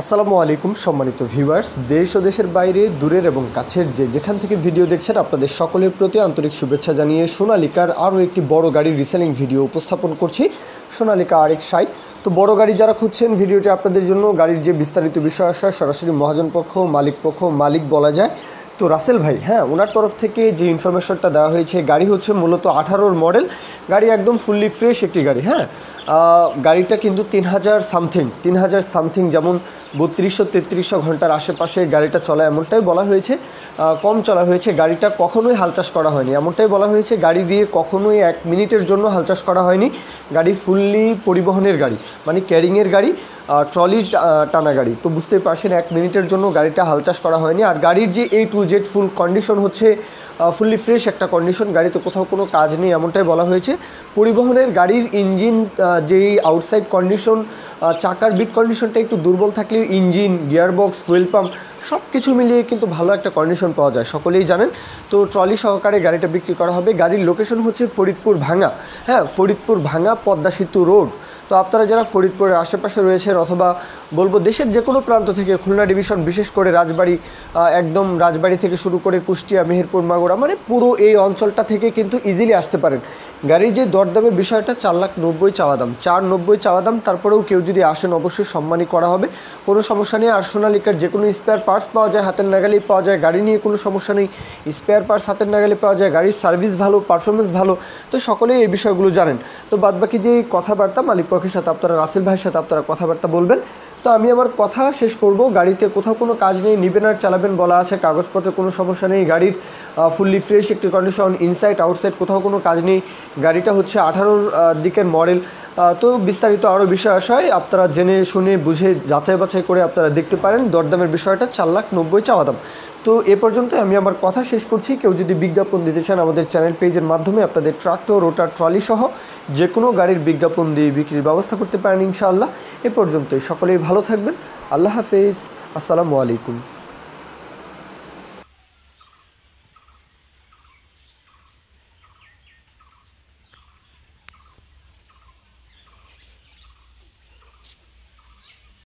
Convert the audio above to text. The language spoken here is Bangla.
আসসালামু আলাইকুম সম্মানিত ভিউয়ার্স, দেশ ও দেশের বাইরে দূরের এবং কাছের যেখান থেকে ভিডিও দেখছেন আপনাদের সকলের প্রতি আন্তরিক শুভেচ্ছা জানিয়ে সোনালিকার আরও একটি বড় গাড়ির রিসেলিং ভিডিও উপস্থাপন করছি। সোনালিকা RX-60। তো বড় গাড়ি যারা খুঁজছেন ভিডিওটি আপনাদের জন্য। গাড়ির যে বিস্তারিত বিষয় আসে সরাসরি মহাজন পক্ষ মালিক বলা যায় তো রাসেল ভাই, হ্যাঁ, ওনার তরফ থেকে যে ইনফরমেশনটা দেওয়া হয়েছে, গাড়ি হচ্ছে মূলত 18-র মডেল গাড়ি, একদম ফুললি ফ্রেশ একটি গাড়ি। হ্যাঁ, গাড়িটা কিন্তু 3000 সামথিং, যেমন 3200-3300 ঘন্টার আশেপাশে গাড়িটা চলা এমনটাই বলা হয়েছে। কম চলা হয়েছে। গাড়িটা কখনোই হাল চাষ করা হয়নি এমনটাই বলা হয়েছে। গাড়ি দিয়ে কখনোই 1 মিনিটের জন্য হাল চাষ করা হয়নি। গাড়ি ফুললি পরিবহনের গাড়ি, মানে ক্যারিংয়ের গাড়ি, ট্রলি টানা গাড়ি। তো বুঝতেই পারছেন 1 মিনিটের জন্য গাড়িটা হাল চাষ করা হয়নি। আর গাড়ির যে A to Z full condition হচ্ছে ফুললি ফ্রেশ একটা কন্ডিশন। গাড়িতে কোথাও কোনো কাজ নেই এমনটাই বলা হয়েছে। পরিবহনের গাড়ির ইঞ্জিন যেই আউটসাইড কন্ডিশন, চাকার বিট কন্ডিশনটা একটু দুর্বল থাকলেও ইঞ্জিন, গিয়ারবক্স, ফুয়েল পাম্প সব কিছু মিলিয়ে কিন্তু ভালো একটা কন্ডিশন পাওয়া যায়, সকলেই জানেন। তো ট্রলি সহকারে গাড়িটা বিক্রি করা হবে। গাড়ির লোকেশন হচ্ছে ফরিদপুর ভাঙ্গা। হ্যাঁ, ফরিদপুর ভাঙ্গা পদ্মা সেতু রোড। তো আপনারা যারা ফরিদপুরের আশেপাশে রয়েছেন, অথবা বলবো দেশের যে কোনো প্রান্ত থেকে, খুলনা ডিভিশন বিশেষ করে রাজবাড়ী, একদম রাজবাড়ী থেকে শুরু করে কুষ্টিয়া, মেহেরপুর, মাগুরা, মানে পুরো এই অঞ্চলটা থেকে কিন্তু ইজিলি আসতে পারেন। গাড়ির যে দরদামের বিষয়টা 4,90,000 চাওয়া দাম, 4,90,000 চাওয়া দাম। তারপরেও কেউ যদি আসেন অবশ্যই সম্মানই করা হবে, কোনো সমস্যা নেই। আর সোনালিকার যে কোনো স্পেয়ার পার্টস পাওয়া যায়, হাতের নাগালেই পাওয়া যায়। গাড়ি নিয়ে কোনো সমস্যা নেই, স্পেয়ার পার্টস হাতের নাগালে পাওয়া যায়। গাড়ির সার্ভিস ভালো, পারফরমেন্স ভালো। তো সকলেই এই বিষয়গুলো জানেন। তো বাদবাকি যে কথাবার্তা মালিক পক্ষের সাথে আপনারা, রাসেল ভাইয়ের সাথে আপনারা কথাবার্তা বলবেন। তো আমি আমার কথা শেষ করব। গাড়িতে কোথাও কোনো কাজ নেই, নেবেন আর চালাবেন বলা আছে। কাগজপত্রের কোনো সমস্যা নেই। গাড়ির ফুললি ফ্রেশ একটি কন্ডিশন, ইনসাইড আউটসাইড কোথাও কোনো কাজ নেই। গাড়িটা হচ্ছে 18-র দিকের মডেল। তো বিস্তারিত আরও বিষয় আসায় আপনারা জেনে শুনে বুঝে যাচাই বাছাই করে আপনারা দেখতে পারেন। দরদামের বিষয়টা 4,90,000 চাওয়া দাম। তো এ পর্যন্ত আমি আমার কথা শেষ করছি। কেউ যদি বিজ্ঞাপন দিতে চান আমাদের চ্যানেল পেজের মাধ্যমে আপনাদের ট্রাক্টর, রোটার, ট্রলি সহ যে কোনো গাড়ির বিজ্ঞাপন দিয়ে বিক্রির ব্যবস্থা করতে পারেন ইনশাআল্লাহ। এ পর্যন্তই। সকলেই ভালো থাকবেন। আল্লাহ হাফেজ। আসসালামু আলাইকুম।